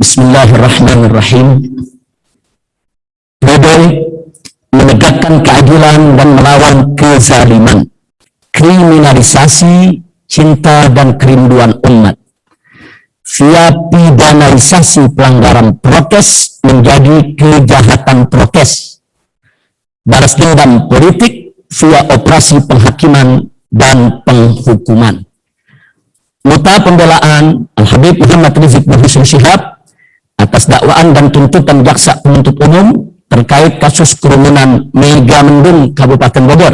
Bismillahirrahmanirrahim. Pledoi menegakkan keadilan dan melawan kezaliman, kriminalisasi cinta dan kerinduan umat, via pidanalisasi pelanggaran prokes menjadi kejahatan prokes, balas dendam politik via operasi penghakiman dan penghukuman. Nota pembelaan Al-Habib Muhammad Rizik Muhsin Syihab atas dakwaan dan tuntutan jaksa penuntut umum terkait kasus kerumunan Mega Mendung Kabupaten Bogor.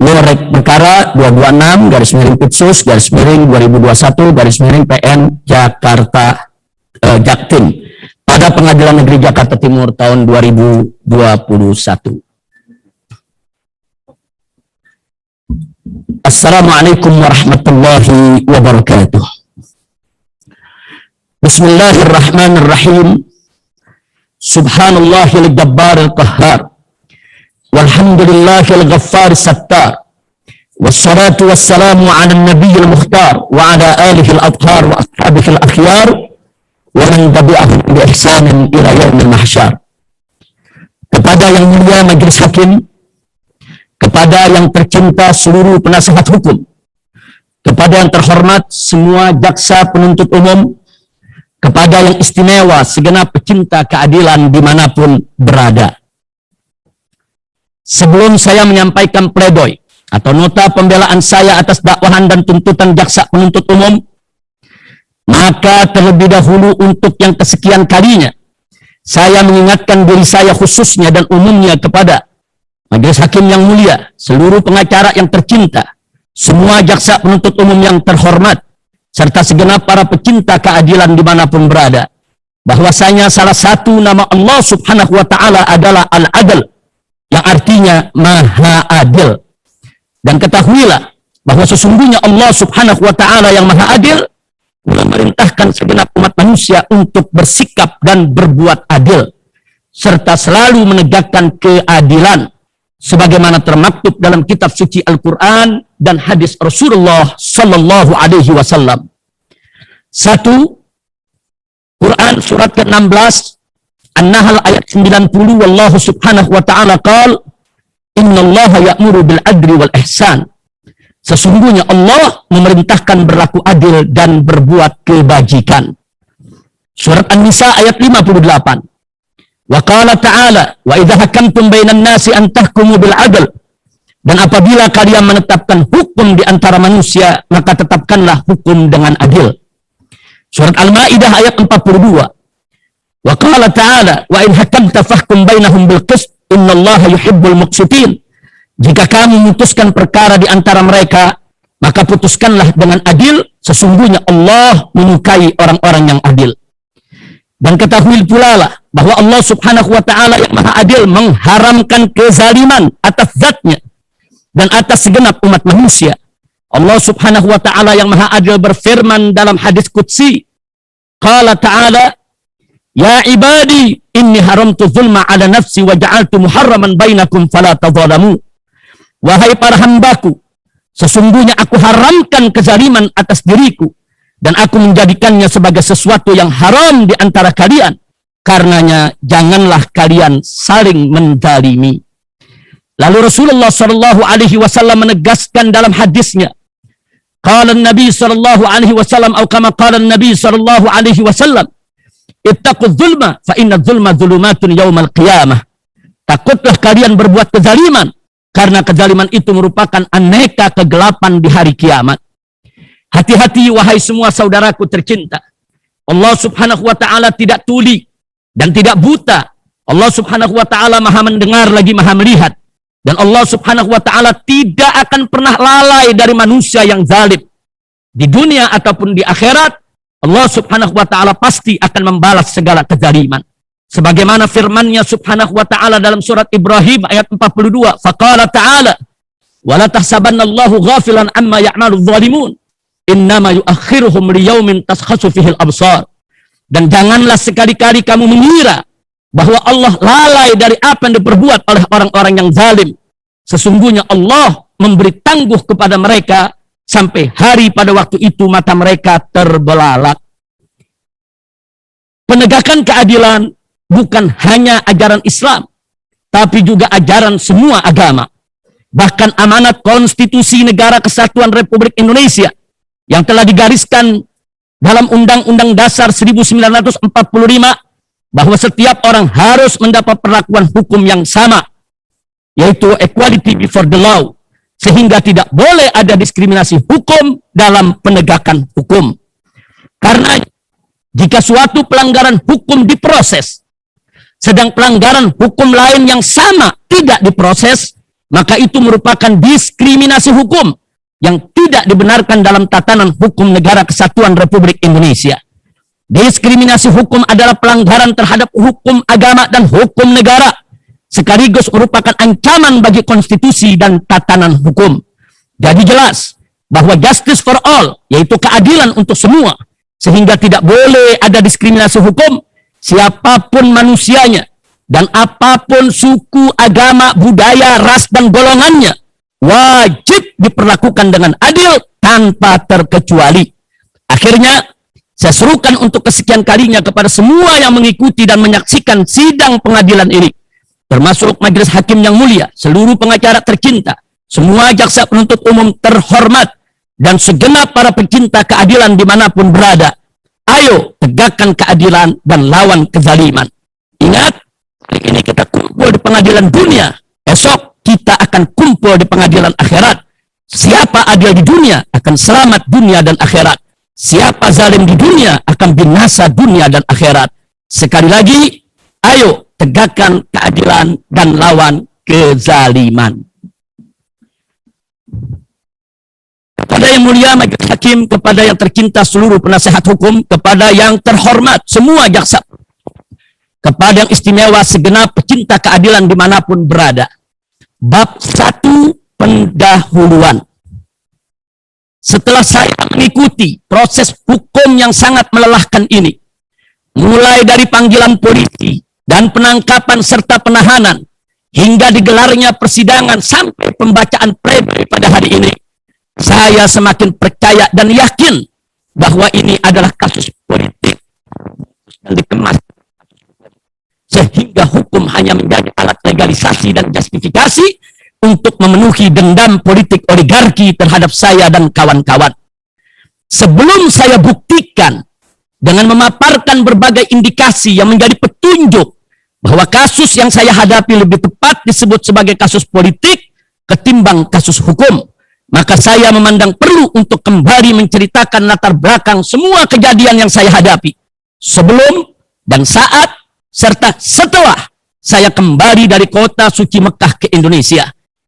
Nomor perkara 226/Pidsus/2021/PN Jakarta Jaktim pada Pengadilan Negeri Jakarta Timur tahun 2021. Assalamualaikum warahmatullahi wabarakatuh. Bismillahirrahmanirrahim. Subhanallahil jabbaril qahhar, walhamdulillahil ghaffar sattar, wassalatu wassalamu ala nabiyil mukhtar wa ala alihil adhar wa ashabihil akhyar wa man tabi'ahum bi ihsanin ila yaumil mahsyar. Kepada yang mulia majelis hakim, kepada yang tercinta seluruh penasehat hukum, kepada yang terhormat semua jaksa penuntut umum, kepada yang istimewa segenap pecinta keadilan dimanapun berada. Sebelum saya menyampaikan pledoi atau nota pembelaan saya atas dakwahan dan tuntutan jaksa penuntut umum, maka terlebih dahulu untuk yang kesekian kalinya, saya mengingatkan diri saya khususnya dan umumnya kepada majelis hakim yang mulia, seluruh pengacara yang tercinta, semua jaksa penuntut umum yang terhormat, serta segenap para pecinta keadilan dimanapun berada, bahwasanya salah satu nama Allah Subhanahu wa Ta'ala adalah Al-Adl, yang artinya Maha Adil. Dan ketahuilah bahwa sesungguhnya Allah Subhanahu wa Ta'ala yang Maha Adil memerintahkan segenap umat manusia untuk bersikap dan berbuat adil, serta selalu menegakkan keadilan sebagaimana termaktub dalam kitab suci Al-Quran dan hadis Rasulullah Sallallahu Alaihi Wasallam. 1. Quran surat ke-16 An-Nahl ayat 90, wallahu subhanahu wa ta'ala qala innallaha ya'muru bil adli wal ihsan. Sesungguhnya Allah memerintahkan berlaku adil dan berbuat kebajikan. Surat An-Nisa ayat 58. Wa qala ta'ala wa idza hakamtum bainan nasi an tahkumu bil adl. Dan apabila kalian menetapkan hukum di antara manusia, maka tetapkanlah hukum dengan adil. Surat Al-Maidah ayat 42. Wa qala ta'ala wa in hakamta fahkum bainahum bil qist innallaha yuhibbul muqsitin. Jika kamu memutuskan perkara di antara mereka, maka putuskanlah dengan adil, sesungguhnya Allah menyukai orang-orang yang adil. Dan ketahui pula lah bahwa Allah Subhanahu wa Ta'ala yang Maha Adil mengharamkan kezaliman atas zatnya dan atas segenap umat manusia. Allah Subhanahu wa Ta'ala yang Maha Adil berfirman dalam hadis qudsi, qala ta'ala ya ibadi inni haramtu zulma ala nafsi wa ja'altu muharraman bainakum fala tadzalamu. Wahai para hambaku, sesungguhnya aku haramkan kezaliman atas diriku dan aku menjadikannya sebagai sesuatu yang haram di antara kalian. Karenanya janganlah kalian saling menzalimi. Lalu Rasulullah sallallahu alaihi wasallam menegaskan dalam hadisnya, qala an-nabi sallallahu alaihi wasallam atau kama qala an-nabi sallallahu alaihi wasallam, ittaqudz zulma fa inna dzulma dzulumatun yaumal qiyamah. Takutlah kalian berbuat kezaliman, karena kezaliman itu merupakan aneka kegelapan di hari kiamat. Hati-hati wahai semua saudaraku tercinta. Allah Subhanahu wa Ta'ala tidak tuli dan tidak buta. Allah Subhanahu wa Ta'ala Maha mendengar lagi Maha melihat. Dan Allah Subhanahu wa Ta'ala tidak akan pernah lalai dari manusia yang zalim. Di dunia ataupun di akhirat, Allah Subhanahu wa Ta'ala pasti akan membalas segala kezaliman. Sebagaimana firman-Nya Subhanahu wa Ta'ala dalam surat Ibrahim ayat 42, faqala ta'ala wala tahsabanallahu ghafilan amma ya'malu dzalimun innama yuakhiruhum liyaumin taskhasu fihil absar. Dan janganlah sekali-kali kamu mengira bahwa Allah lalai dari apa yang diperbuat oleh orang-orang yang zalim. Sesungguhnya Allah memberi tangguh kepada mereka sampai hari pada waktu itu mata mereka terbelalak. penegakan keadilan bukan hanya ajaran Islam, tapi juga ajaran semua agama. Bahkan amanat Konstitusi Negara Kesatuan Republik Indonesia yang telah digariskan dalam Undang-Undang Dasar 1945 bahwa setiap orang harus mendapat perlakuan hukum yang sama, yaitu equality before the law, sehingga tidak boleh ada diskriminasi hukum dalam penegakan hukum. Karena jika suatu pelanggaran hukum diproses, sedang pelanggaran hukum lain yang sama tidak diproses, maka itu merupakan diskriminasi hukum yang tidak dibenarkan dalam tatanan hukum Negara Kesatuan Republik Indonesia. Diskriminasi hukum adalah pelanggaran terhadap hukum agama dan hukum negara, sekaligus merupakan ancaman bagi konstitusi dan tatanan hukum. Jadi jelas bahwa justice for all, yaitu keadilan untuk semua, sehingga tidak boleh ada diskriminasi hukum, siapapun manusianya, dan apapun suku, agama, budaya, ras, dan golongannya, wajib diperlakukan dengan adil tanpa terkecuali. Akhirnya, saya serukan untuk kesekian kalinya kepada semua yang mengikuti dan menyaksikan sidang pengadilan ini, termasuk majelis hakim yang mulia, seluruh pengacara tercinta, semua jaksa penuntut umum terhormat, dan segenap para pecinta keadilan dimanapun berada. Ayo tegakkan keadilan dan lawan kezaliman. Ingat, hari ini kita kumpul di pengadilan dunia, esok kita akan kumpul di pengadilan akhirat. Siapa adil di dunia akan selamat dunia dan akhirat. Siapa zalim di dunia akan binasa dunia dan akhirat. Sekali lagi, ayo tegakkan keadilan dan lawan kezaliman. Kepada yang mulia majelis hakim, kepada yang tercinta seluruh penasehat hukum, kepada yang terhormat semua jaksa, kepada yang istimewa segenap pecinta keadilan dimanapun berada. Bab 1, pendahuluan. Setelah saya mengikuti proses hukum yang sangat melelahkan ini, mulai dari panggilan polisi dan penangkapan serta penahanan, hingga digelarnya persidangan sampai pembacaan pledoi pada hari ini, saya semakin percaya dan yakin bahwa ini adalah kasus politik yang dikemas, sehingga hukum hanya menjadi alat legalisasi dan justifikasi untuk memenuhi dendam politik oligarki terhadap saya dan kawan-kawan. Sebelum saya buktikan dengan memaparkan berbagai indikasi yang menjadi petunjuk bahwa kasus yang saya hadapi lebih tepat disebut sebagai kasus politik ketimbang kasus hukum, maka saya memandang perlu untuk kembali menceritakan latar belakang semua kejadian yang saya hadapi sebelum dan saat serta setelah saya kembali dari kota suci Mekah ke Indonesia,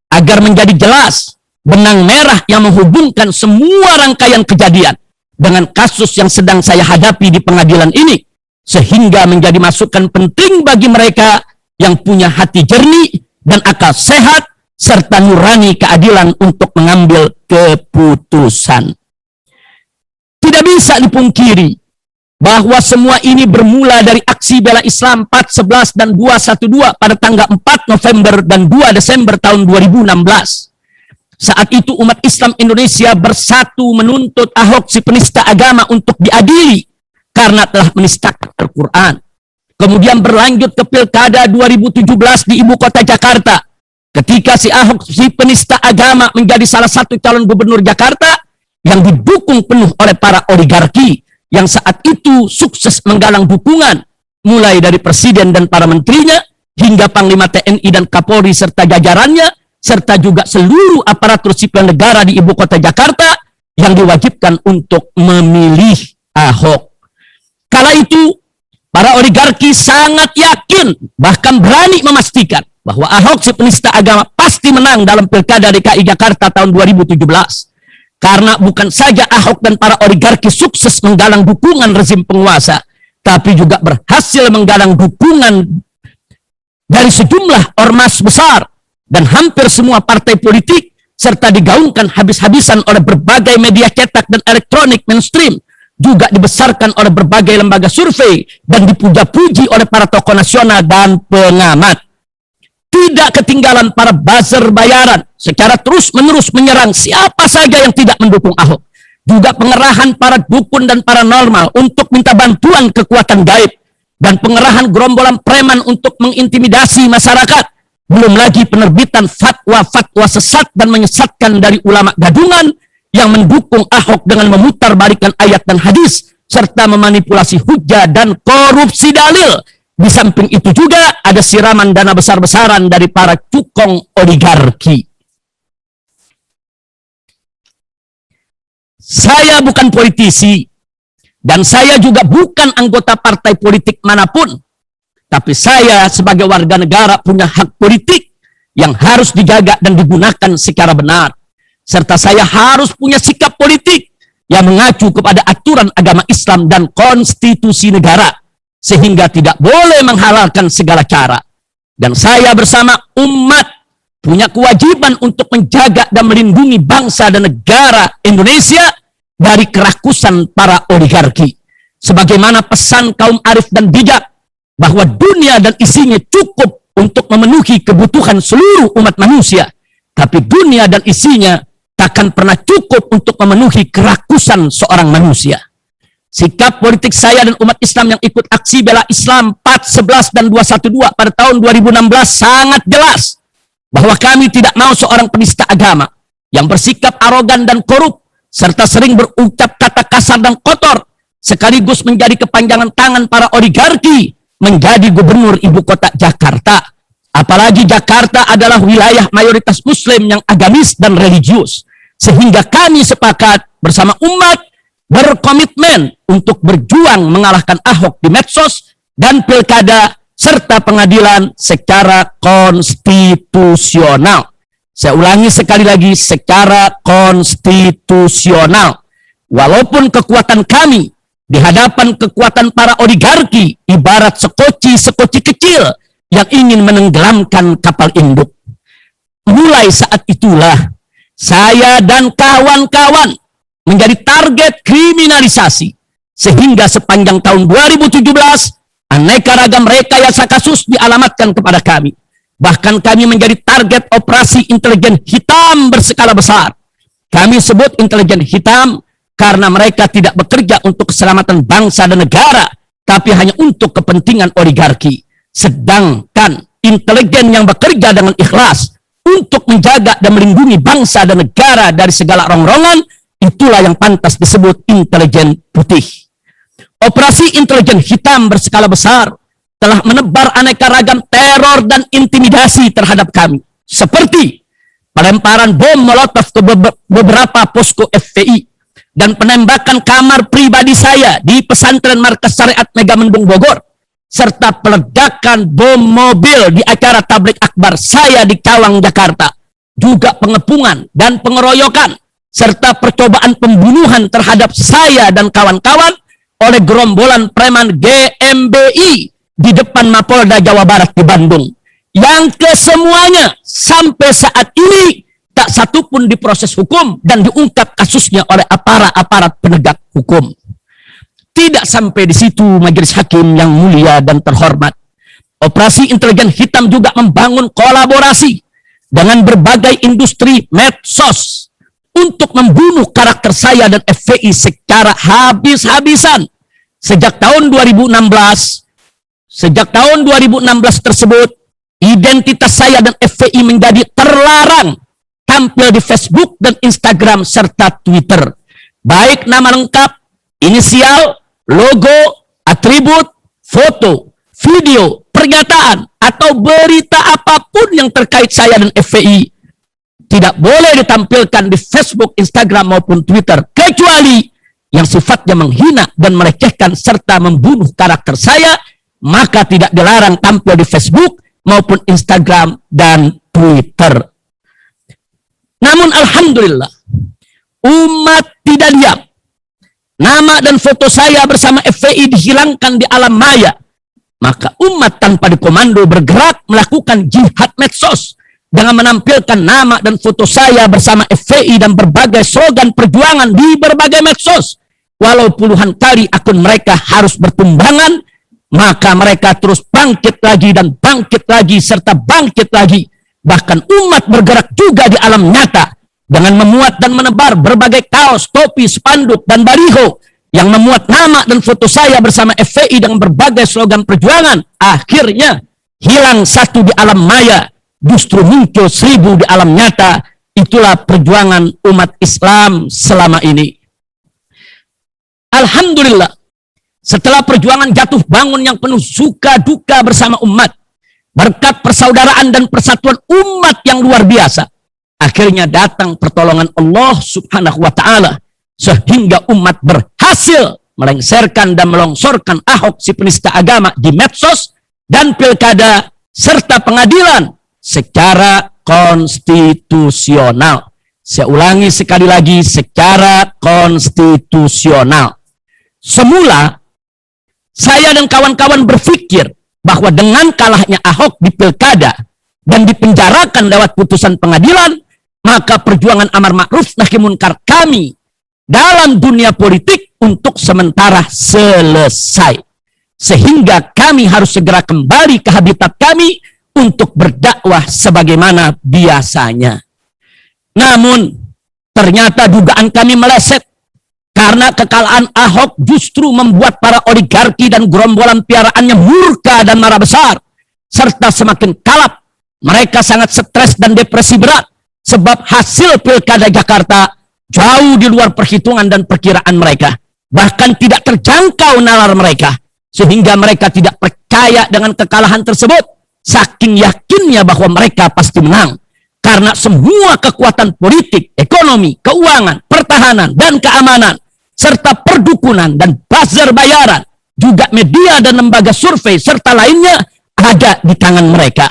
agar menjadi jelas benang merah yang menghubungkan semua rangkaian kejadian dengan kasus yang sedang saya hadapi di pengadilan ini, sehingga menjadi masukan penting bagi mereka yang punya hati jernih dan akal sehat serta nurani keadilan untuk mengambil keputusan. Tidak bisa dipungkiri bahwa semua ini bermula dari aksi bela Islam 4.11 dan 2.12 pada tanggal 4 November dan 2 Desember tahun 2016. Saat itu umat Islam Indonesia bersatu menuntut Ahok si penista agama untuk diadili karena telah menistakan Al-Quran. Kemudian berlanjut ke Pilkada 2017 di ibu kota Jakarta, ketika si Ahok si penista agama menjadi salah satu calon gubernur Jakarta yang didukung penuh oleh para oligarki yang saat itu sukses menggalang dukungan mulai dari presiden dan para menterinya hingga Panglima TNI dan Kapolri serta jajarannya, serta juga seluruh aparatur sipil negara di ibu kota Jakarta yang diwajibkan untuk memilih Ahok. Kala itu para oligarki sangat yakin, bahkan berani memastikan bahwa Ahok si penista agama pasti menang dalam Pilkada DKI Jakarta tahun 2017. Karena bukan saja Ahok dan para oligarki sukses menggalang dukungan rezim penguasa, tapi juga berhasil menggalang dukungan dari sejumlah ormas besar dan hampir semua partai politik, serta digaungkan habis-habisan oleh berbagai media cetak dan elektronik mainstream, juga dibesarkan oleh berbagai lembaga survei dan dipuja-puji oleh para tokoh nasional dan pengamat. Tidak ketinggalan para buzzer bayaran secara terus-menerus menyerang siapa saja yang tidak mendukung Ahok. Juga pengerahan para dukun dan paranormal untuk minta bantuan kekuatan gaib dan pengerahan gerombolan preman untuk mengintimidasi masyarakat, belum lagi penerbitan fatwa-fatwa sesat dan menyesatkan dari ulama gadungan yang mendukung Ahok dengan memutarbalikkan ayat dan hadis, serta memanipulasi hujah dan korupsi dalil. Di samping itu juga ada siraman dana besar-besaran dari para cukong oligarki. Saya bukan politisi, dan saya juga bukan anggota partai politik manapun. Tapi saya sebagai warga negara punya hak politik yang harus dijaga dan digunakan secara benar. Serta saya harus punya sikap politik yang mengacu kepada aturan agama Islam dan konstitusi negara, sehingga tidak boleh menghalalkan segala cara. Dan saya bersama umat punya kewajiban untuk menjaga dan melindungi bangsa dan negara Indonesia dari kerakusan para oligarki. Sebagaimana pesan kaum arif dan bijak, bahwa dunia dan isinya cukup untuk memenuhi kebutuhan seluruh umat manusia, tapi dunia dan isinya takkan pernah cukup untuk memenuhi kerakusan seorang manusia. Sikap politik saya dan umat Islam yang ikut aksi bela Islam 4.11 dan 212 pada tahun 2016 sangat jelas, bahwa kami tidak mau seorang penista agama yang bersikap arogan dan korup, serta sering berucap kata kasar dan kotor, sekaligus menjadi kepanjangan tangan para oligarki menjadi gubernur ibu kota Jakarta. Apalagi Jakarta adalah wilayah mayoritas muslim yang agamis dan religius, sehingga kami sepakat bersama umat berkomitmen untuk berjuang mengalahkan Ahok di medsos dan pilkada serta pengadilan secara konstitusional. Saya ulangi sekali lagi, secara konstitusional. Walaupun kekuatan kami di hadapan kekuatan para oligarki ibarat sekoci-sekoci kecil yang ingin menenggelamkan kapal induk. Mulai saat itulah saya dan kawan-kawan menjadi target kriminalisasi, sehingga sepanjang tahun 2017 aneka ragam rekayasa kasus dialamatkan kepada kami. Bahkan kami menjadi target operasi intelijen hitam berskala besar. Kami sebut intelijen hitam karena mereka tidak bekerja untuk keselamatan bangsa dan negara, tapi hanya untuk kepentingan oligarki. Sedangkan intelijen yang bekerja dengan ikhlas untuk menjaga dan melindungi bangsa dan negara dari segala rongrongan, itulah yang pantas disebut intelijen putih. Operasi intelijen hitam berskala besar telah menebar aneka ragam teror dan intimidasi terhadap kami, seperti pelemparan bom molotov ke beberapa posko FPI dan penembakan kamar pribadi saya di pesantren Markas Syariat Megamendung Bogor, serta peledakan bom mobil di acara tablik akbar saya di Cawang, Jakarta, juga pengepungan dan pengeroyokan serta percobaan pembunuhan terhadap saya dan kawan-kawan oleh gerombolan preman GMBI di depan Mapolda Jawa Barat di Bandung, yang kesemuanya sampai saat ini tak satu pun diproses hukum dan diungkap kasusnya oleh aparat penegak hukum. Tidak sampai di situ majelis hakim yang mulia dan terhormat. Operasi intelijen hitam juga membangun kolaborasi dengan berbagai industri medsos untuk membunuh karakter saya dan FPI secara habis-habisan. Sejak tahun 2016 tersebut, identitas saya dan FPI menjadi terlarang tampil di Facebook dan Instagram serta Twitter. Baik nama lengkap, inisial, logo, atribut, foto, video, pernyataan, atau berita apapun yang terkait saya dan FPI tidak boleh ditampilkan di Facebook, Instagram, maupun Twitter, kecuali yang sifatnya menghina dan melecehkan serta membunuh karakter saya, maka tidak dilarang tampil di Facebook maupun Instagram dan Twitter. Namun alhamdulillah, umat tidak diam. Nama dan foto saya bersama FPI dihilangkan di alam maya. Maka umat tanpa dikomando bergerak melakukan jihad medsos dengan menampilkan nama dan foto saya bersama FPI dan berbagai slogan perjuangan di berbagai medsos. Walau puluhan kali akun mereka harus bertumbangan, maka mereka terus bangkit lagi dan bangkit lagi serta bangkit lagi. Bahkan umat bergerak juga di alam nyata dengan memuat dan menebar berbagai kaos, topi, spanduk, dan baliho yang memuat nama dan foto saya bersama FPI dengan berbagai slogan perjuangan, akhirnya hilang satu di alam maya, justru muncul 1000 di alam nyata. Itulah perjuangan umat Islam selama ini. Alhamdulillah, setelah perjuangan jatuh bangun yang penuh suka duka bersama umat, berkat persaudaraan dan persatuan umat yang luar biasa, akhirnya datang pertolongan Allah Subhanahu wa Ta'ala, sehingga umat berhasil melengsarkan dan melongsorkan Ahok si penista agama di medsos dan pilkada serta pengadilan secara konstitusional. Saya ulangi sekali lagi, secara konstitusional. Semula saya dan kawan-kawan berpikir bahwa dengan kalahnya Ahok di pilkada dan dipenjarakan lewat putusan pengadilan, maka perjuangan amar ma'ruf nahi munkar kami dalam dunia politik untuk sementara selesai. Sehingga kami harus segera kembali ke habitat kami untuk berdakwah sebagaimana biasanya. Namun, ternyata dugaan kami meleset karena kekalahan Ahok justru membuat para oligarki dan gerombolan piaraannya murka dan marah besar, serta semakin kalap. Mereka sangat stres dan depresi berat sebab hasil pilkada Jakarta jauh di luar perhitungan dan perkiraan mereka. Bahkan tidak terjangkau nalar mereka, sehingga mereka tidak percaya dengan kekalahan tersebut. Saking yakinnya bahwa mereka pasti menang. Karena semua kekuatan politik, ekonomi, keuangan, pertahanan, dan keamanan, serta perdukunan dan buzzer bayaran, juga media dan lembaga survei, serta lainnya ada di tangan mereka.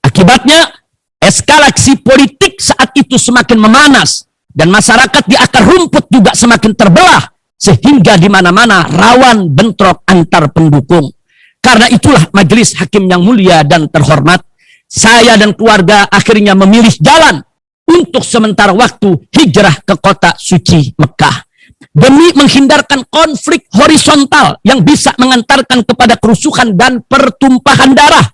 Akibatnya, eskalasi politik saat itu semakin memanas, dan masyarakat di akar rumput juga semakin terbelah, sehingga di mana-mana rawan bentrok antar pendukung. Karena itulah majelis hakim yang mulia dan terhormat, saya dan keluarga akhirnya memilih jalan untuk sementara waktu hijrah ke kota suci Mekah. Demi menghindarkan konflik horizontal yang bisa mengantarkan kepada kerusuhan dan pertumpahan darah,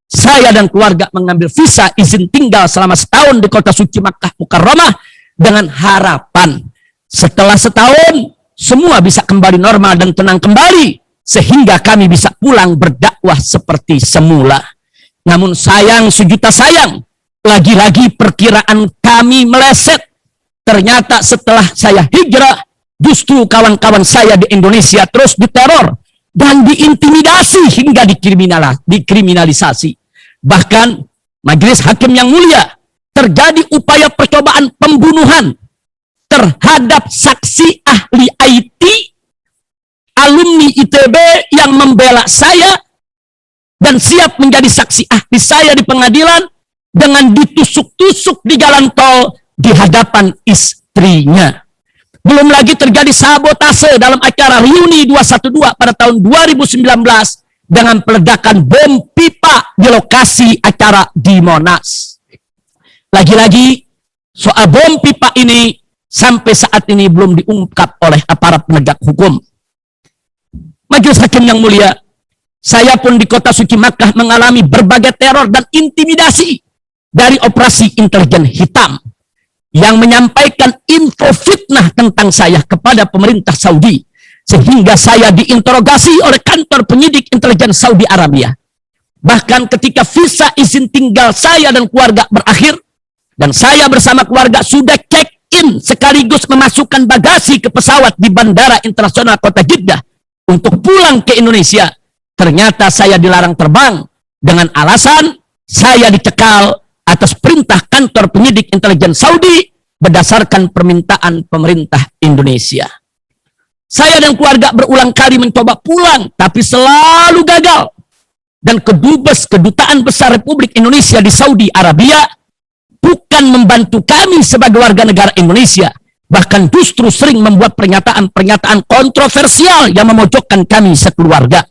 saya dan keluarga mengambil visa izin tinggal selama setahun di kota suci Makkah Mukarramah dengan harapan setelah setahun semua bisa kembali normal dan tenang kembali, sehingga kami bisa pulang berdakwah seperti semula. Namun sayang sejuta sayang, lagi-lagi perkiraan kami meleset. Ternyata setelah saya hijrah, justru kawan-kawan saya di Indonesia terus diteror dan diintimidasi hingga dikriminalisasi. Bahkan majelis hakim yang mulia, terjadi upaya percobaan pembunuhan terhadap saksi ahli IT, alumni ITB yang membela saya dan siap menjadi saksi ahli saya di pengadilan dengan ditusuk-tusuk di jalan tol di hadapan istrinya. Belum lagi terjadi sabotase dalam acara reuni 212 pada tahun 2019 dengan peledakan bom pipa di lokasi acara di Monas. Lagi-lagi soal bom pipa ini sampai saat ini belum diungkap oleh aparat penegak hukum. Majelis hakim yang mulia, saya pun di kota suci Makkah mengalami berbagai teror dan intimidasi dari operasi intelijen hitam yang menyampaikan info fitnah tentang saya kepada pemerintah Saudi, sehingga saya diinterogasi oleh kantor penyidik intelijen Saudi Arabia. Bahkan ketika visa izin tinggal saya dan keluarga berakhir, dan saya bersama keluarga sudah check-in sekaligus memasukkan bagasi ke pesawat di Bandara Internasional Kota Jeddah untuk pulang ke Indonesia, ternyata saya dilarang terbang dengan alasan saya dicekal atas perintah kantor penyidik intelijen Saudi berdasarkan permintaan pemerintah Indonesia. Saya dan keluarga berulang kali mencoba pulang, tapi selalu gagal. Dan kedubes Kedutaan Besar Republik Indonesia di Saudi Arabia bukan membantu kami sebagai warga negara Indonesia, bahkan justru sering membuat pernyataan-pernyataan kontroversial yang memojokkan kami sekeluarga.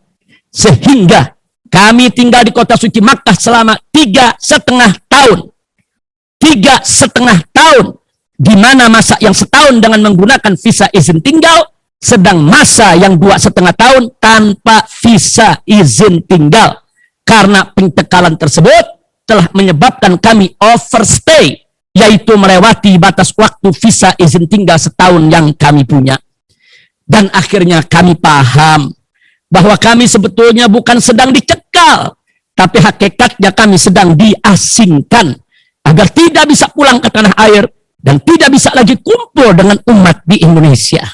Sehingga kami tinggal di kota suci Makkah selama 3,5 tahun. 3,5 tahun. Di mana masa yang setahun dengan menggunakan visa izin tinggal, sedang masa yang 2,5 tahun tanpa visa izin tinggal. Karena pencekalan tersebut telah menyebabkan kami overstay, yaitu melewati batas waktu visa izin tinggal setahun yang kami punya. Dan akhirnya kami paham bahwa kami sebetulnya bukan sedang dicekal, tapi hakikatnya kami sedang diasingkan agar tidak bisa pulang ke tanah air dan tidak bisa lagi kumpul dengan umat di Indonesia.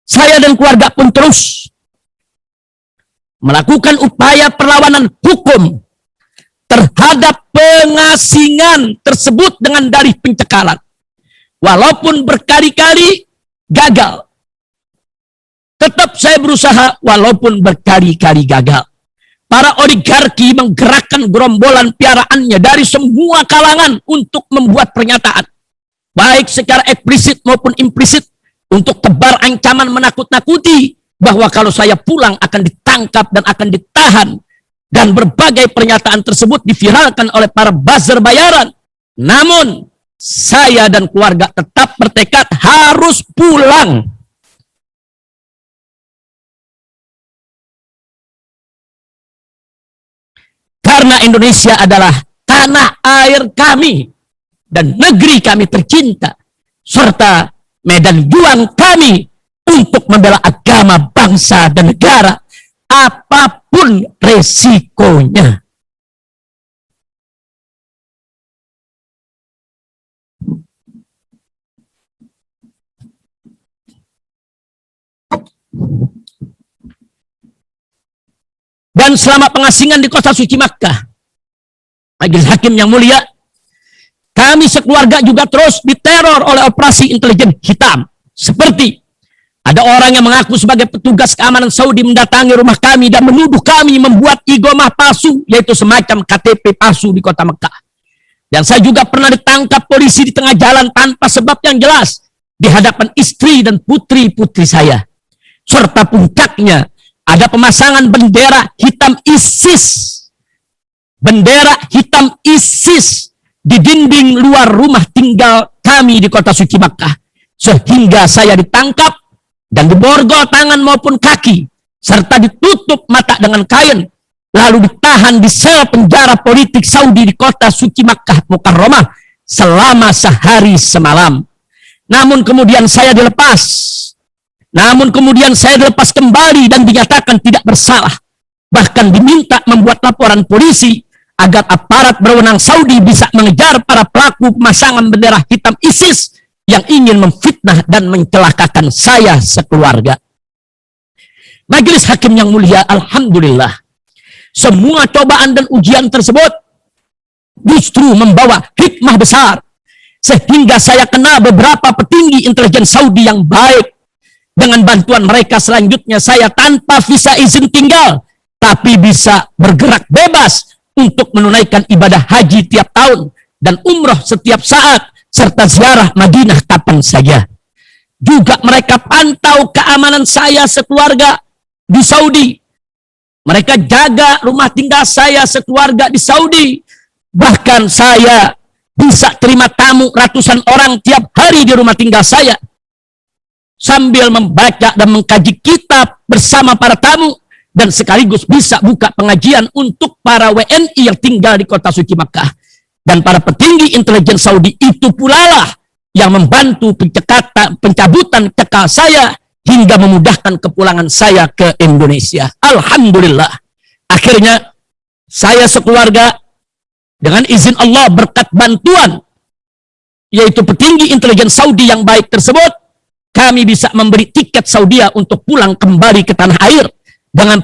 Saya dan keluarga pun terus melakukan upaya perlawanan hukum terhadap pengasingan tersebut dengan dalih pencekalan. Walaupun berkali-kali gagal, tetap saya berusaha walaupun berkali-kali gagal. Para oligarki menggerakkan gerombolan piaraannya dari semua kalangan untuk membuat pernyataan, baik secara eksplisit maupun implisit, untuk tebar ancaman menakut-nakuti bahwa kalau saya pulang akan ditangkap dan akan ditahan. Dan berbagai pernyataan tersebut diviralkan oleh para buzzer bayaran. Namun saya dan keluarga tetap bertekad harus pulang. Karena Indonesia adalah tanah air kami dan negeri kami tercinta, serta medan juang kami untuk membela agama, bangsa, dan negara, apapun resikonya. Dan selama pengasingan di kota suci Makkah, Majelis Hakim yang mulia, kami sekeluarga juga terus diteror oleh operasi intelijen hitam. Seperti ada orang yang mengaku sebagai petugas keamanan Saudi mendatangi rumah kami dan menuduh kami membuat igomah palsu, yaitu semacam KTP palsu di kota Mekah. Dan saya juga pernah ditangkap polisi di tengah jalan tanpa sebab yang jelas di hadapan istri dan putri-putri saya. Serta puncaknya ada pemasangan bendera hitam ISIS. Bendera hitam ISIS di dinding luar rumah tinggal kami di kota suci Makkah. Sehingga saya ditangkap dan diborgol tangan maupun kaki, serta ditutup mata dengan kain, lalu ditahan di sel penjara politik Saudi di kota suci Makkah Mukarramah selama sehari semalam. Namun kemudian saya dilepas. Kembali dan dinyatakan tidak bersalah. Bahkan diminta membuat laporan polisi agar aparat berwenang Saudi bisa mengejar para pelaku pemasangan bendera hitam ISIS yang ingin memfitnah dan mencelakakan saya sekeluarga. Majelis Hakim yang mulia, alhamdulillah, semua cobaan dan ujian tersebut justru membawa hikmah besar, sehingga saya kenal beberapa petinggi intelijen Saudi yang baik. Dengan bantuan mereka selanjutnya saya tanpa visa izin tinggal, tapi bisa bergerak bebas untuk menunaikan ibadah haji tiap tahun dan umroh setiap saat, serta ziarah Madinah kapan saja. Juga mereka pantau keamanan saya sekeluarga di Saudi. Mereka jaga rumah tinggal saya sekeluarga di Saudi. Bahkan saya bisa terima tamu ratusan orang tiap hari di rumah tinggal saya, sambil membaca dan mengkaji kitab bersama para tamu, dan sekaligus bisa buka pengajian untuk para WNI yang tinggal di kota suci Makkah. Dan para petinggi intelijen Saudi itu pula lah yang membantu pencabutan cekal saya hingga memudahkan kepulangan saya ke Indonesia. Alhamdulillah. Akhirnya saya sekeluarga dengan izin Allah berkat bantuan yaitu petinggi intelijen Saudi yang baik tersebut, kami bisa memberi tiket Saudia untuk pulang kembali ke tanah air dengan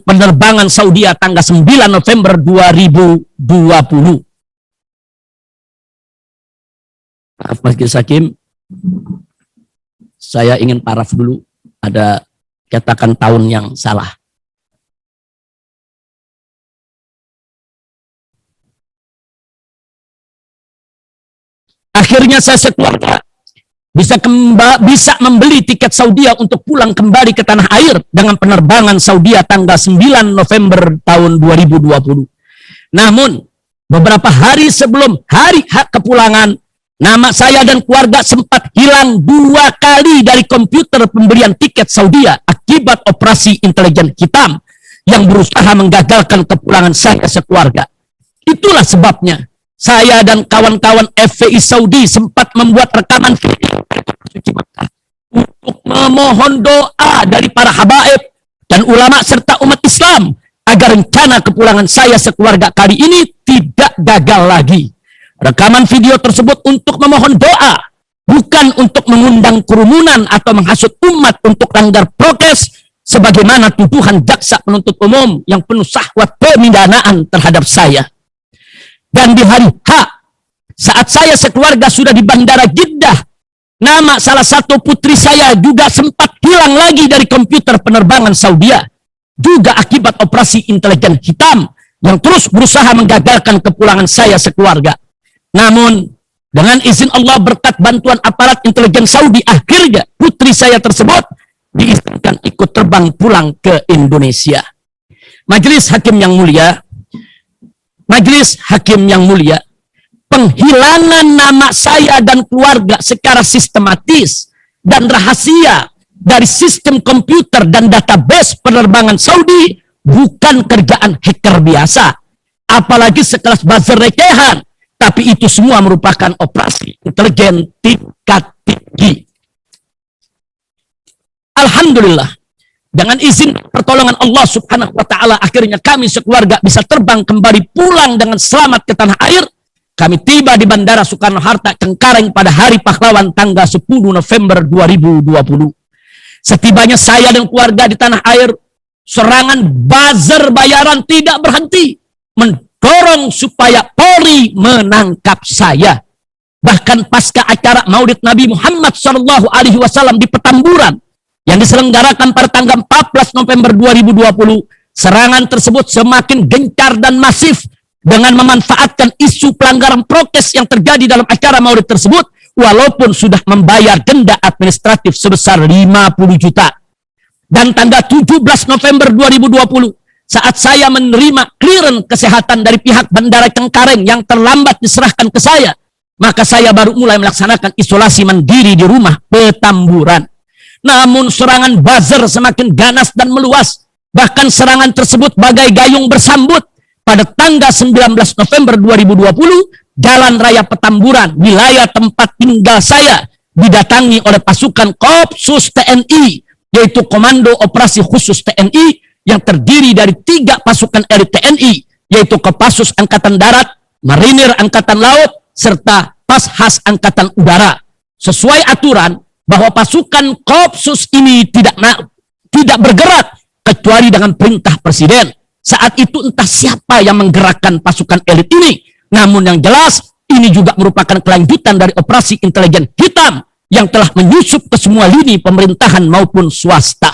penerbangan Saudia tanggal 9 November 2020. Maaf Majelis Hakim, saya ingin paraf dulu, ada katakan tahun yang salah. Akhirnya saya sekeluarga bisa membeli tiket Saudia untuk pulang kembali ke tanah air dengan penerbangan Saudia tanggal 9 November tahun 2020. Namun beberapa hari sebelum hari hak kepulangan, nama saya dan keluarga sempat hilang 2 kali dari komputer pembelian tiket Saudia akibat operasi intelijen hitam yang berusaha menggagalkan kepulangan saya sekeluarga. Itulah sebabnya saya dan kawan-kawan FPI Saudi sempat membuat rekaman video suci Makkah untuk memohon doa dari para habaib dan ulama serta umat Islam agar rencana kepulangan saya sekeluarga kali ini tidak gagal lagi. Rekaman video tersebut untuk memohon doa, bukan untuk mengundang kerumunan atau menghasut umat untuk langgar prokes sebagaimana tuduhan jaksa penuntut umum yang penuh syahwat pemindanaan terhadap saya. Dan di hari H, saat saya sekeluarga sudah di Bandara Jeddah, nama salah satu putri saya juga sempat hilang lagi dari komputer penerbangan Saudi, juga akibat operasi intelijen hitam yang terus berusaha menggagalkan kepulangan saya sekeluarga. Namun, dengan izin Allah berkat bantuan aparat intelijen Saudi, akhirnya putri saya tersebut diizinkan ikut terbang pulang ke Indonesia. Majelis hakim yang mulia, penghilangan nama saya dan keluarga secara sistematis dan rahasia dari sistem komputer dan database penerbangan Saudi bukan kerjaan hacker biasa, apalagi sekelas buzzer recehan, tapi itu semua merupakan operasi intelijen tingkat tinggi. Alhamdulillah, dengan izin pertolongan Allah Subhanahu wa Ta'ala, akhirnya kami sekeluarga bisa terbang kembali pulang dengan selamat ke tanah air. Kami tiba di Bandara Soekarno-Hatta Cengkareng pada Hari Pahlawan tanggal 10 November 2020. Setibanya saya dan keluarga di tanah air, serangan buzzer bayaran tidak berhenti mendorong supaya Polri menangkap saya. Bahkan pasca acara Maulid Nabi Muhammad SAW di Petamburan yang diselenggarakan pada tanggal 14 November 2020, serangan tersebut semakin gencar dan masif dengan memanfaatkan isu pelanggaran prokes yang terjadi dalam acara Maulid tersebut, walaupun sudah membayar denda administratif sebesar 50 juta. Dan tanggal 17 November 2020, saat saya menerima clearance kesehatan dari pihak Bandara Cengkareng yang terlambat diserahkan ke saya, maka saya baru mulai melaksanakan isolasi mandiri di rumah Petamburan. Namun serangan buzzer semakin ganas dan meluas. Bahkan serangan tersebut bagai gayung bersambut. Pada tanggal 19 November 2020, Jalan Raya Petamburan, wilayah tempat tinggal saya, didatangi oleh pasukan Kopsus TNI, yaitu Komando Operasi Khusus TNI, yang terdiri dari 3 pasukan elit TNI, yaitu Kopassus Angkatan Darat, Marinir Angkatan Laut, serta Pashas Angkatan Udara. Sesuai aturan bahwa pasukan Kopsus ini tidak bergerak kecuali dengan perintah Presiden. Saat itu entah siapa yang menggerakkan pasukan elit ini. Namun yang jelas, ini juga merupakan kelanjutan dari operasi intelijen hitam yang telah menyusup ke semua lini pemerintahan maupun swasta.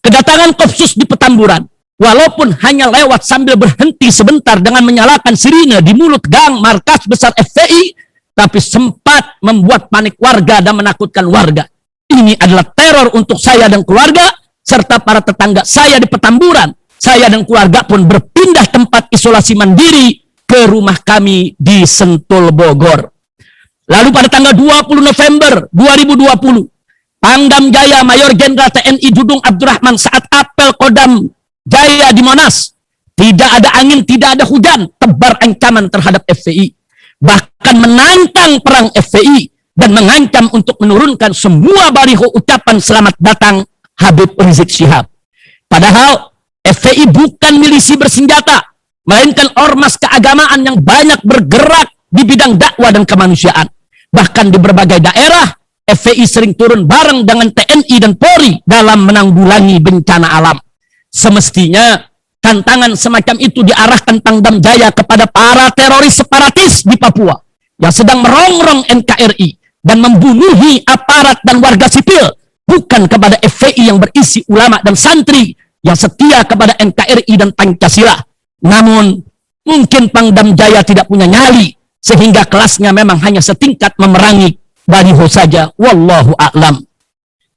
Kedatangan Kopsus di Petamburan, walaupun hanya lewat sambil berhenti sebentar dengan menyalakan sirine di mulut gang markas besar FPI, tapi sempat membuat panik warga dan menakutkan warga. Ini adalah teror untuk saya dan keluarga, serta para tetangga saya di Petamburan. Saya dan keluarga pun berpindah tempat isolasi mandiri ke rumah kami di Sentul, Bogor. Lalu pada tanggal 20 November 2020, Pangdam Jaya Mayor Jenderal TNI Dudung Abdurrahman saat apel Kodam Jaya di Monas. Tidak ada angin, tidak ada hujan, tebar ancaman terhadap FPI. Bahkan menantang perang FPI dan mengancam untuk menurunkan semua baliho ucapan selamat datang Habib Rizik Syihab. Padahal FPI bukan milisi bersenjata, melainkan ormas keagamaan yang banyak bergerak di bidang dakwah dan kemanusiaan. Bahkan di berbagai daerah, FPI sering turun bareng dengan TNI dan Polri dalam menanggulangi bencana alam. Semestinya tantangan semacam itu diarahkan Pangdam Jaya kepada para teroris separatis di Papua yang sedang merongrong NKRI dan membunuhi aparat dan warga sipil, bukan kepada FPI yang berisi ulama dan santri yang setia kepada NKRI dan Pancasila. Namun mungkin Pangdam Jaya tidak punya nyali, sehingga kelasnya memang hanya setingkat memerangi baliho saja. Wallahu a'lam.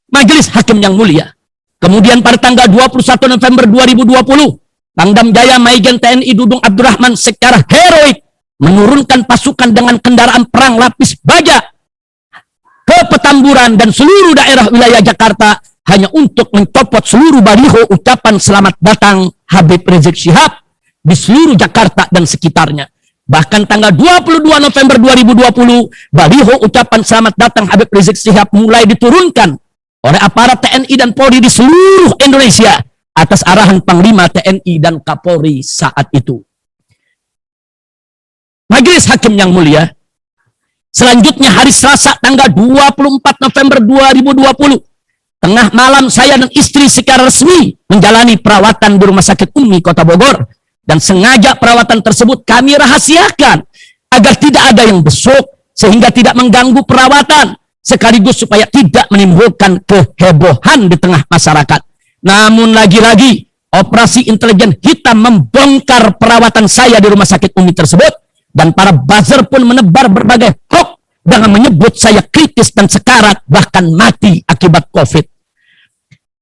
Majelis hakim yang mulia, kemudian pada tanggal 21 November 2020, Pangdam Jaya Majen TNI Dudung Abdurrahman secara heroik menurunkan pasukan dengan kendaraan perang lapis baja ke Petamburan dan seluruh daerah wilayah Jakarta hanya untuk mencopot seluruh baliho ucapan selamat datang Habib Rizik Syihab di seluruh Jakarta dan sekitarnya. Bahkan tanggal 22 November 2020, baliho ucapan selamat datang Habib Rizik Syihab mulai diturunkan oleh aparat TNI dan Polri di seluruh Indonesia atas arahan Panglima TNI dan Kapolri saat itu. Majelis Hakim yang mulia, selanjutnya hari Selasa tanggal 24 November 2020, tengah malam saya dan istri secara resmi menjalani perawatan di Rumah Sakit Umi Kota Bogor, dan sengaja perawatan tersebut kami rahasiakan agar tidak ada yang besok sehingga tidak mengganggu perawatan, sekaligus supaya tidak menimbulkan kehebohan di tengah masyarakat. Namun lagi-lagi operasi intelijen hitam membongkar perawatan saya di Rumah Sakit Umi tersebut, dan para buzzer pun menebar berbagai hoax dengan menyebut saya kritis dan sekarat, bahkan mati akibat COVID.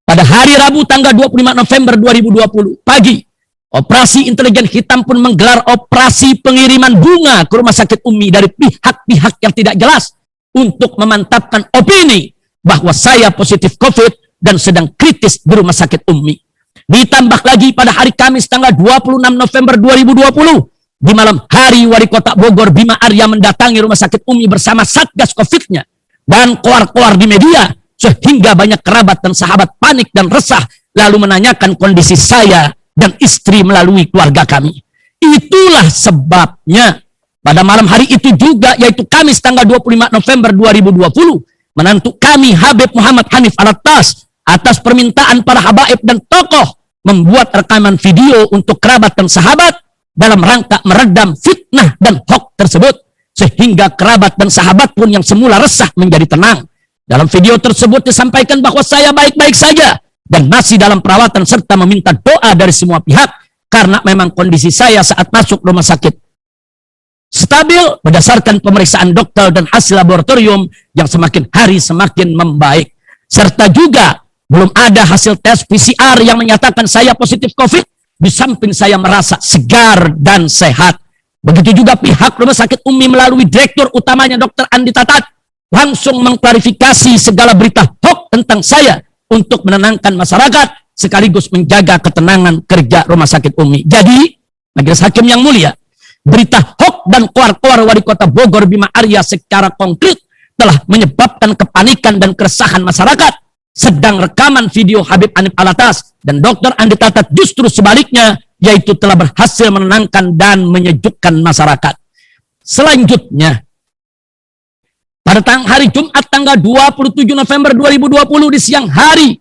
Pada hari Rabu tanggal 25 November 2020 pagi, operasi intelijen hitam pun menggelar operasi pengiriman bunga ke Rumah Sakit Umi dari pihak-pihak yang tidak jelas untuk memantapkan opini bahwa saya positif COVID dan sedang kritis di Rumah Sakit Umi. Ditambah lagi pada hari Kamis tanggal 26 November 2020, di malam hari, Wali Kota Bogor Bima Arya mendatangi Rumah Sakit Umi bersama Satgas COVID-nya dan koar-koar di media, sehingga banyak kerabat dan sahabat panik dan resah, lalu menanyakan kondisi saya dan istri melalui keluarga kami. Itulah sebabnya pada malam hari itu juga, yaitu Kamis tanggal 25 November 2020, menantu kami Habib Muhammad Hanif Alatas atas permintaan para habaib dan tokoh membuat rekaman video untuk kerabat dan sahabat dalam rangka meredam fitnah dan hoax tersebut, sehingga kerabat dan sahabat pun yang semula resah menjadi tenang. Dalam video tersebut disampaikan bahwa saya baik-baik saja dan masih dalam perawatan, serta meminta doa dari semua pihak karena memang kondisi saya saat masuk rumah sakit stabil berdasarkan pemeriksaan dokter dan hasil laboratorium yang semakin hari semakin membaik, serta juga belum ada hasil tes PCR yang menyatakan saya positif COVID. Di samping saya merasa segar dan sehat. Begitu juga pihak Rumah Sakit Umi melalui Direktur Utamanya Dr. Andi Tatat langsung mengklarifikasi segala berita hoax tentang saya untuk menenangkan masyarakat sekaligus menjaga ketenangan kerja Rumah Sakit Umi. Jadi, Majelis Hakim yang mulia, berita hoax dan koar-koar Wali Kota Bogor Bima Arya secara konkret telah menyebabkan kepanikan dan keresahan masyarakat. Sedang rekaman video Habib Hanif Alatas dan Dr. Andi Tatat justru sebaliknya, yaitu telah berhasil menenangkan dan menyejukkan masyarakat. Selanjutnya, pada hari Jumat tanggal 27 November 2020 di siang hari,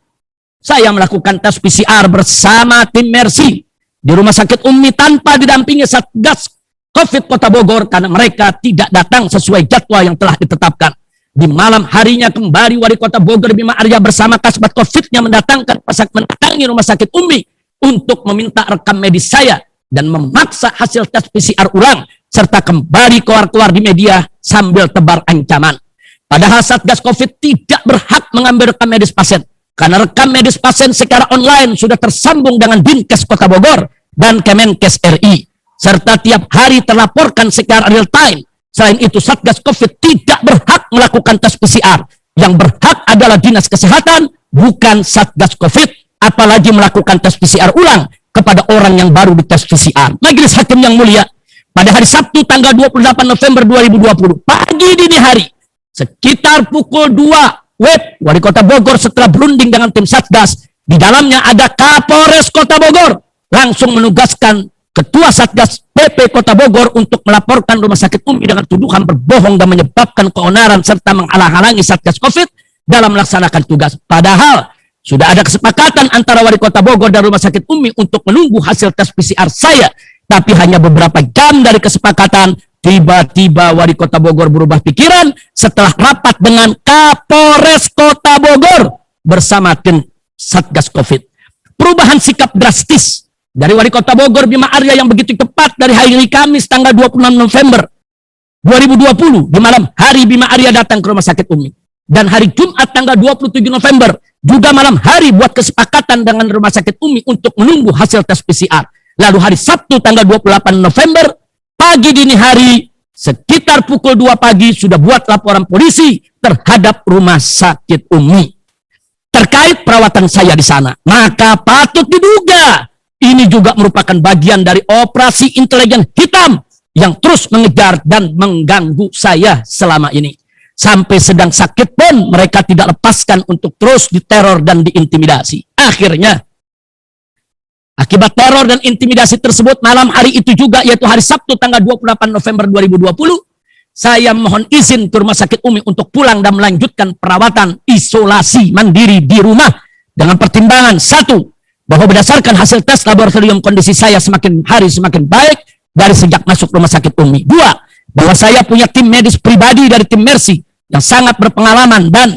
saya melakukan tes PCR bersama tim Mercy di Rumah Sakit Umi tanpa didampingi Satgas COVID Kota Bogor karena mereka tidak datang sesuai jadwal yang telah ditetapkan. Di malam harinya kembali Wali Kota Bogor Bima Arya bersama kasbat COVID-nya mendatangi Rumah Sakit Umi untuk meminta rekam medis saya dan memaksa hasil tes PCR ulang, serta kembali keluar-keluar di media sambil tebar ancaman. Padahal Satgas COVID tidak berhak mengambil rekam medis pasien karena rekam medis pasien secara online sudah tersambung dengan Dinkes Kota Bogor dan Kemenkes RI, serta tiap hari terlaporkan secara real time. Selain itu, Satgas COVID tidak berhak melakukan tes PCR. Yang berhak adalah Dinas Kesehatan, bukan Satgas COVID, apalagi melakukan tes PCR ulang kepada orang yang baru dites PCR. Majelis Hakim yang mulia, pada hari Sabtu tanggal 28 November 2020, pagi dini hari, sekitar pukul 2 WIB, Wali Kota Bogor setelah berunding dengan tim Satgas, di dalamnya ada Kapolres Kota Bogor, langsung menugaskan Ketua Satgas PP Kota Bogor untuk melaporkan Rumah Sakit Umi dengan tuduhan berbohong dan menyebabkan keonaran serta menghalang-halangi Satgas COVID dalam melaksanakan tugas. Padahal sudah ada kesepakatan antara Wali Kota Bogor dan Rumah Sakit Umi untuk menunggu hasil tes PCR saya. Tapi hanya beberapa jam dari kesepakatan, tiba-tiba Wali Kota Bogor berubah pikiran setelah rapat dengan Kapolres Kota Bogor bersama tim Satgas COVID. Perubahan sikap drastis dari Wali Kota Bogor Bima Arya yang begitu cepat dari hari Kamis tanggal 26 November 2020 di malam hari Bima Arya datang ke Rumah Sakit Umi, dan hari Jumat tanggal 27 November juga malam hari buat kesepakatan dengan Rumah Sakit Umi untuk menunggu hasil tes PCR. Lalu hari Sabtu tanggal 28 November pagi dini hari sekitar pukul 2 pagi sudah buat laporan polisi terhadap Rumah Sakit Umi terkait perawatan saya di sana. Maka patut diduga ini juga merupakan bagian dari operasi intelijen hitam yang terus mengejar dan mengganggu saya selama ini. Sampai sedang sakit pun mereka tidak lepaskan untuk terus diteror dan diintimidasi. Akhirnya, akibat teror dan intimidasi tersebut, malam hari itu juga, yaitu hari Sabtu tanggal 28 November 2020, saya mohon izin ke Rumah Sakit Umi untuk pulang dan melanjutkan perawatan isolasi mandiri di rumah dengan pertimbangan, satu, bahwa berdasarkan hasil tes laboratorium kondisi saya semakin hari semakin baik dari sejak masuk Rumah Sakit Umi. Dua, bahwa saya punya tim medis pribadi dari tim Mercy yang sangat berpengalaman dan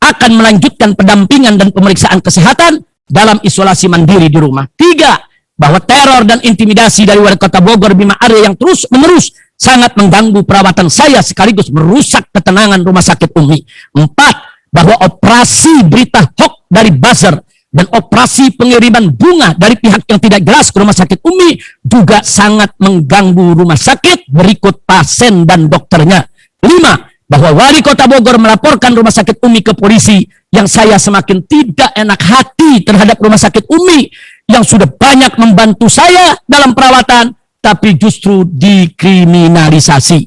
akan melanjutkan pendampingan dan pemeriksaan kesehatan dalam isolasi mandiri di rumah. Tiga, bahwa teror dan intimidasi dari Wali Kota Bogor Bima Arya yang terus-menerus sangat mengganggu perawatan saya sekaligus merusak ketenangan Rumah Sakit Umi. Empat, bahwa operasi berita hoax dari buzzer dan operasi pengiriman bunga dari pihak yang tidak jelas ke Rumah Sakit Umi juga sangat mengganggu rumah sakit berikut pasien dan dokternya. Lima, bahwa Wali Kota Bogor melaporkan Rumah Sakit Umi ke polisi yang saya semakin tidak enak hati terhadap Rumah Sakit Umi yang sudah banyak membantu saya dalam perawatan tapi justru dikriminalisasi.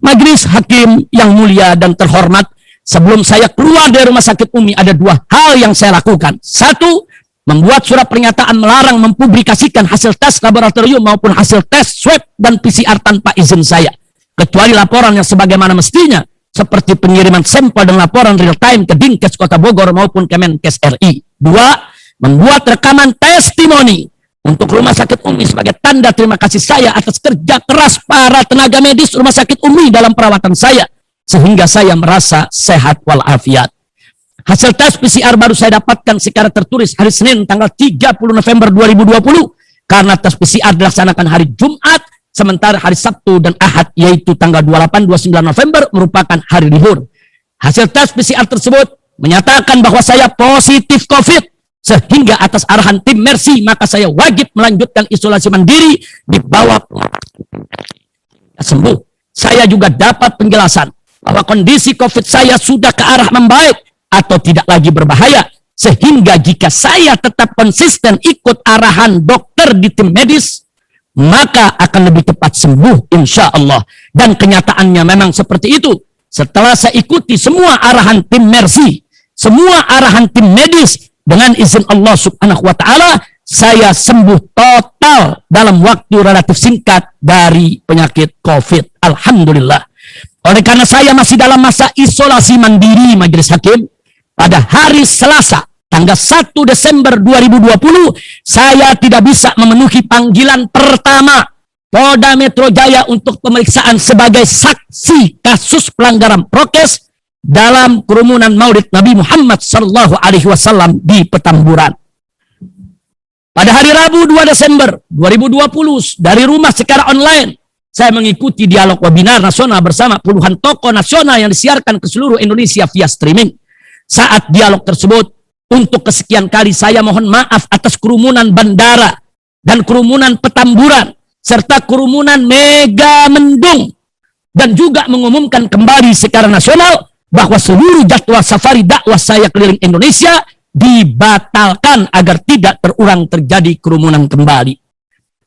Majelis Hakim yang mulia dan terhormat, sebelum saya keluar dari Rumah Sakit Umi ada dua hal yang saya lakukan. Satu, membuat surat pernyataan melarang mempublikasikan hasil tes laboratorium maupun hasil tes swab dan PCR tanpa izin saya, kecuali laporan yang sebagaimana mestinya, seperti pengiriman sampel dan laporan real time ke Dinkes Kota Bogor maupun Kemenkes RI. Dua, membuat rekaman testimoni untuk Rumah Sakit Umi sebagai tanda terima kasih saya atas kerja keras para tenaga medis Rumah Sakit Umi dalam perawatan saya, sehingga saya merasa sehat walafiat. Hasil tes PCR baru saya dapatkan secara tertulis hari Senin tanggal 30 November 2020, karena tes PCR dilaksanakan hari Jumat, sementara hari Sabtu dan Ahad yaitu tanggal 28-29 November merupakan hari libur. Hasil tes PCR tersebut menyatakan bahwa saya positif COVID, sehingga atas arahan tim Mercy maka saya wajib melanjutkan isolasi mandiri di bawah sembuh. Saya juga dapat penjelasan bahwa kondisi COVID saya sudah ke arah membaik atau tidak lagi berbahaya, sehingga jika saya tetap konsisten ikut arahan dokter di tim medis, maka akan lebih cepat sembuh insya Allah. Dan kenyataannya memang seperti itu. Setelah saya ikuti semua arahan tim Mercy, semua arahan tim medis, dengan izin Allah subhanahu wa ta'ala, saya sembuh total dalam waktu relatif singkat dari penyakit COVID. Alhamdulillah. Oleh karena saya masih dalam masa isolasi mandiri Majelis Hakim, pada hari Selasa tanggal 1 Desember 2020, saya tidak bisa memenuhi panggilan pertama Polda Metro Jaya untuk pemeriksaan sebagai saksi kasus pelanggaran prokes dalam kerumunan Maulid Nabi Muhammad SAW di Petamburan. Pada hari Rabu 2 Desember 2020 dari rumah secara online, saya mengikuti dialog webinar nasional bersama puluhan tokoh nasional yang disiarkan ke seluruh Indonesia via streaming. Saat dialog tersebut, untuk kesekian kali saya mohon maaf atas kerumunan bandara dan kerumunan Petamburan serta kerumunan Mega Mendung, dan juga mengumumkan kembali secara nasional bahwa seluruh jadwal safari dakwah saya keliling Indonesia dibatalkan agar tidak terulang terjadi kerumunan kembali.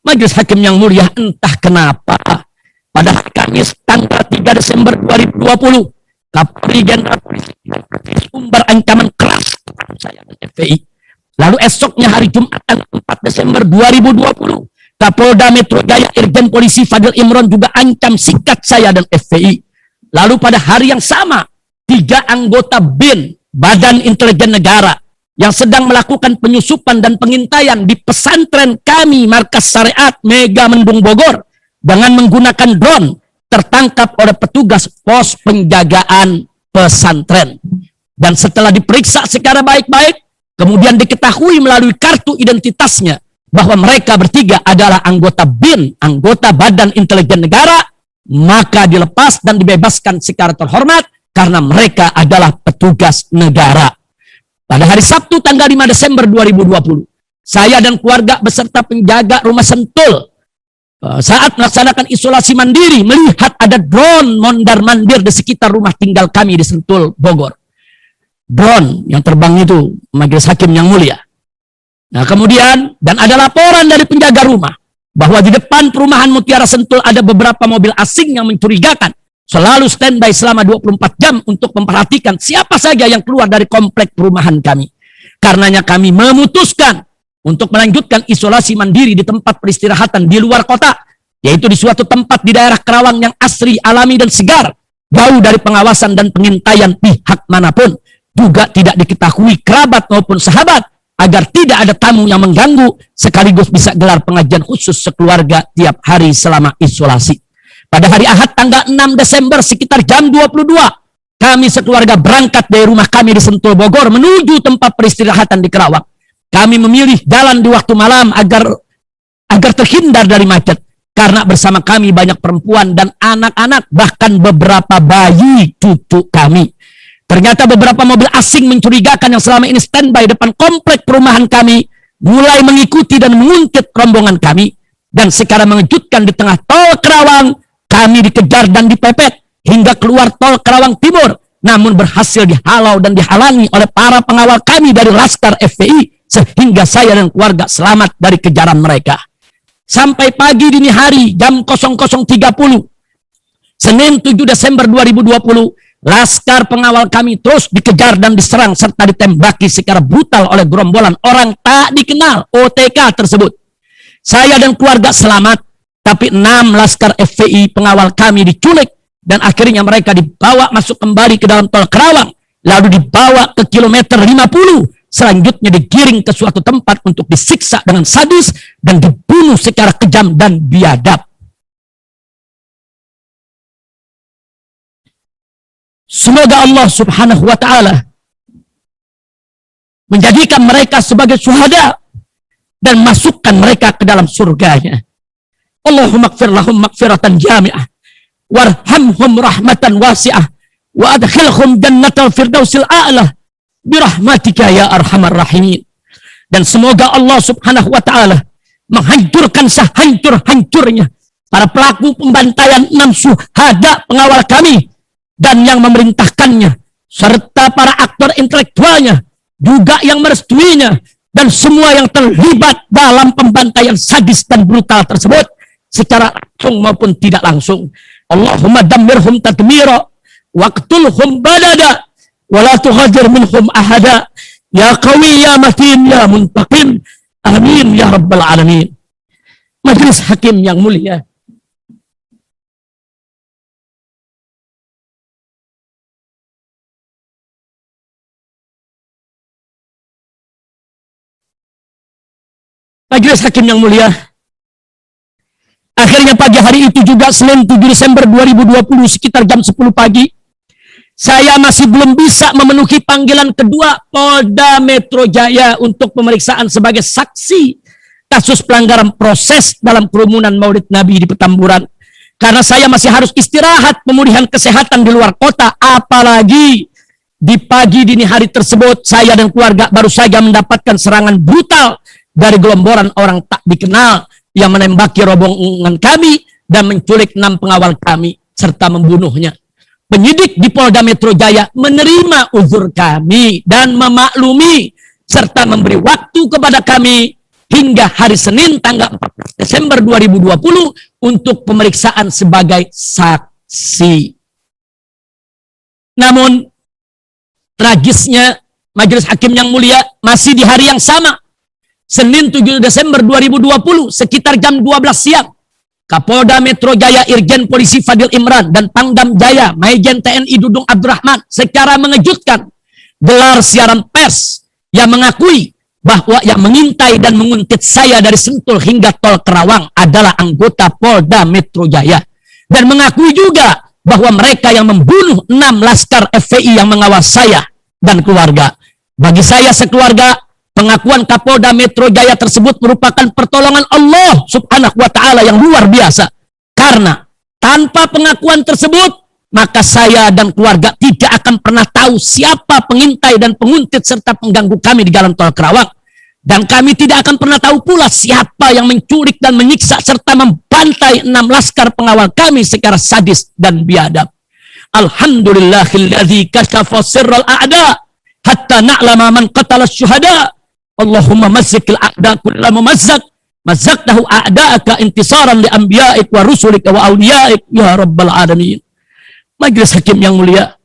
Majelis Hakim yang mulia, entah kenapa pada hari Kamis tanggal 3 Desember 2020, Kapolri Jenderal Polisi sumber ancaman keras saya dan FPI. Lalu esoknya hari Jumat tanggal 4 Desember 2020, Kapolda Metro Jaya Irjen Polisi Fadil Imron juga ancam sikat saya dan FPI. Lalu pada hari yang sama, 3 anggota BIN, Badan Intelijen Negara, yang sedang melakukan penyusupan dan pengintaian di pesantren kami, Markas Syariat Mega Mendung Bogor, dengan menggunakan drone, tertangkap oleh petugas pos penjagaan pesantren. Dan setelah diperiksa secara baik-baik, kemudian diketahui melalui kartu identitasnya bahwa mereka bertiga adalah anggota BIN, anggota Badan Intelijen Negara, maka dilepas dan dibebaskan secara terhormat karena mereka adalah petugas negara. Pada hari Sabtu tanggal 5 Desember 2020, saya dan keluarga beserta penjaga rumah Sentul saat melaksanakan isolasi mandiri melihat ada drone mondar-mandir di sekitar rumah tinggal kami di Sentul, Bogor. Drone yang terbang itu, Majelis Hakim yang mulia. Nah kemudian, dan ada laporan dari penjaga rumah bahwa di depan perumahan Mutiara Sentul ada beberapa mobil asing yang mencurigakan selalu standby selama 24 jam untuk memperhatikan siapa saja yang keluar dari komplek perumahan kami. Karenanya kami memutuskan untuk melanjutkan isolasi mandiri di tempat peristirahatan di luar kota, yaitu di suatu tempat di daerah Kerawang yang asri, alami, dan segar, jauh dari pengawasan dan pengintaian pihak manapun. Juga tidak diketahui kerabat maupun sahabat, agar tidak ada tamu yang mengganggu, sekaligus bisa gelar pengajian khusus sekeluarga tiap hari selama isolasi. Pada hari Ahad tanggal 6 Desember sekitar jam 22, kami sekeluarga berangkat dari rumah kami di Sentul, Bogor menuju tempat peristirahatan di Kerawang. Kami memilih jalan di waktu malam agar terhindar dari macet. Karena bersama kami banyak perempuan dan anak-anak, bahkan beberapa bayi cucu kami. Ternyata beberapa mobil asing mencurigakan yang selama ini standby depan komplek perumahan kami mulai mengikuti dan menguntit rombongan kami. Dan secara mengejutkan di tengah tol Kerawang, kami dikejar dan dipepet hingga keluar tol Kerawang Timur, namun berhasil dihalau dan dihalangi oleh para pengawal kami dari Laskar FPI, sehingga saya dan keluarga selamat dari kejaran mereka. Sampai pagi dini hari jam 00.30 Senin 7 Desember 2020, Laskar pengawal kami terus dikejar dan diserang serta ditembaki secara brutal oleh gerombolan orang tak dikenal OTK tersebut. Saya dan keluarga selamat, tapi 6 Laskar FPI pengawal kami diculik dan akhirnya mereka dibawa masuk kembali ke dalam tol Kerawang, lalu dibawa ke kilometer 50. Selanjutnya digiring ke suatu tempat untuk disiksa dengan sadis dan dibunuh secara kejam dan biadab. Semoga Allah Subhanahu wa ta'ala menjadikan mereka sebagai syuhada dan masukkan mereka ke dalam surganya. Allahumma gfir lahum magfiratan jami'ah warhamhum rahmatan wasi'ah wa adkhilhum jannatal firdausil a'lah birahmatika ya arhamar rahimin. Dan semoga Allah Subhanahu wa ta'ala menghancurkan sehancur-hancurnya para pelaku pembantaian 6 syuhada pengawal kami dan yang memerintahkannya, serta para aktor intelektualnya, juga yang merestuinya, dan semua yang terlibat dalam pembantaian sadis dan brutal tersebut secara langsung maupun tidak langsung. Allahumma dammirhum tadmira waqtulhum badada wala tughadhir minhum ahada ya qawi ya matin ya muntaqim amin ya rabbal alamin. Majelis hakim yang mulia, majelis hakim yang mulia, akhirnya pagi hari itu juga Senin 7 Desember 2020 sekitar jam 10 pagi, saya masih belum bisa memenuhi panggilan kedua Polda Metro Jaya untuk pemeriksaan sebagai saksi kasus pelanggaran proses dalam kerumunan Maulid Nabi di Petamburan. Karena saya masih harus istirahat pemulihan kesehatan di luar kota, apalagi di pagi dini hari tersebut saya dan keluarga baru saja mendapatkan serangan brutal dari gerombolan orang tak dikenal yang menembaki rombongan kami dan menculik 6 pengawal kami serta membunuhnya. Penyidik di Polda Metro Jaya menerima uzur kami dan memaklumi serta memberi waktu kepada kami hingga hari Senin tanggal 14 Desember 2020 untuk pemeriksaan sebagai saksi. Namun tragisnya majelis hakim yang mulia, masih di hari yang sama Senin 7 Desember 2020 sekitar jam 12 siang, Kapolda Metro Jaya Irjen Polisi Fadil Imran dan Pangdam Jaya Maijen TNI Dudung Abdurrahman secara mengejutkan gelar siaran pers yang mengakui bahwa yang mengintai dan menguntit saya dari Sentul hingga tol Kerawang adalah anggota Polda Metro Jaya, dan mengakui juga bahwa mereka yang membunuh 6 Laskar FPI yang mengawal saya dan keluarga. Bagi saya sekeluarga, pengakuan Kapolda Metro Jaya tersebut merupakan pertolongan Allah Subhanahu wa ta'ala yang luar biasa. Karena tanpa pengakuan tersebut, maka saya dan keluarga tidak akan pernah tahu siapa pengintai dan penguntit serta pengganggu kami di jalan tol Kerawang. Dan kami tidak akan pernah tahu pula siapa yang menculik dan menyiksa serta membantai 6 Laskar pengawal kami secara sadis dan biadab. Alhamdulillahilladzi kashafa sirral a'da hatta na'lama man qatala syuhada. Allahumma mazzikil a'da kulla mumazzak mazzaktahu a'da'aka intisaran li anbiya'ik wa rusulik wa awliya'ik ya rabbal alamin. Majelis Hakim yang mulia,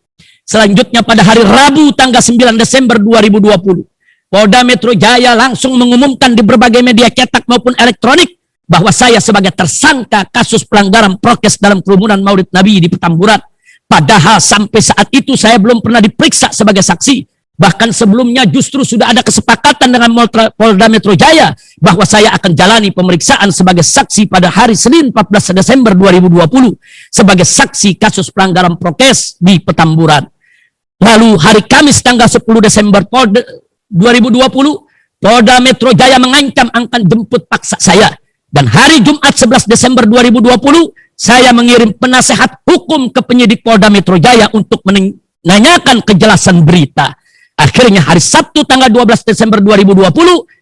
selanjutnya pada hari Rabu tanggal 9 Desember 2020, Polda Metro Jaya langsung mengumumkan di berbagai media cetak maupun elektronik bahwa saya sebagai tersangka kasus pelanggaran prokes dalam kerumunan Maulid Nabi di Petamburan. Padahal sampai saat itu saya belum pernah diperiksa sebagai saksi. Bahkan sebelumnya justru sudah ada kesepakatan dengan Polda Metro Jaya bahwa saya akan jalani pemeriksaan sebagai saksi pada hari Senin 14 Desember 2020 sebagai saksi kasus pelanggaran prokes di Petamburan. Lalu hari Kamis tanggal 10 Desember 2020, Polda Metro Jaya mengancam akan jemput paksa saya. Dan hari Jumat 11 Desember 2020, saya mengirim penasehat hukum ke penyidik Polda Metro Jaya untuk menanyakan kejelasan berita. Akhirnya hari Sabtu tanggal 12 Desember 2020,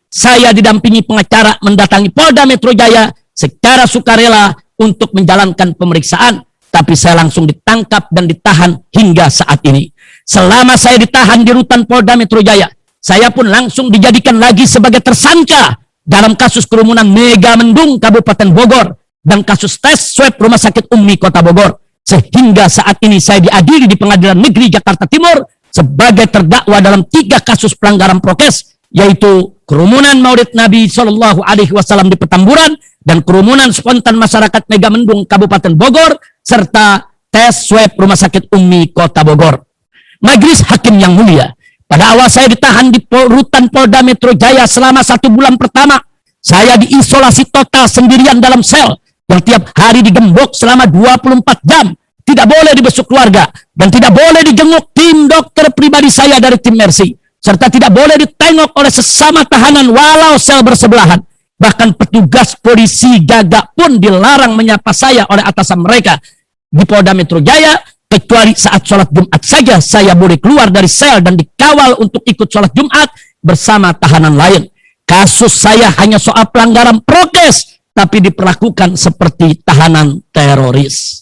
saya didampingi pengacara mendatangi Polda Metro Jaya secara sukarela untuk menjalankan pemeriksaan. Tapi saya langsung ditangkap dan ditahan hingga saat ini. Selama saya ditahan di rutan Polda Metro Jaya, saya pun langsung dijadikan lagi sebagai tersangka dalam kasus kerumunan Mega Mendung Kabupaten Bogor dan kasus tes swab Rumah Sakit Umi Kota Bogor. Sehingga saat ini saya diadili di Pengadilan Negeri Jakarta Timur sebagai terdakwa dalam 3 kasus pelanggaran prokes, yaitu kerumunan Maulid Nabi Shallallahu Alaihi Wasallam di Petamburan dan kerumunan spontan masyarakat Mega Mendung Kabupaten Bogor serta tes swab Rumah Sakit Umi Kota Bogor. Majelis Hakim yang mulia, pada awal saya ditahan di rutan Polda Metro Jaya selama 1 bulan pertama. Saya diisolasi total sendirian dalam sel yang tiap hari digembok selama 24 jam. Tidak boleh dibesuk keluarga dan tidak boleh dijenguk tim dokter pribadi saya dari tim Mercy, serta tidak boleh ditengok oleh sesama tahanan walau sel bersebelahan. Bahkan petugas polisi gagak pun dilarang menyapa saya oleh atasan mereka di Polda Metro Jaya, kecuali saat sholat Jumat saja saya boleh keluar dari sel dan dikawal untuk ikut sholat Jumat bersama tahanan lain. Kasus saya hanya soal pelanggaran prokes, tapi diperlakukan seperti tahanan teroris.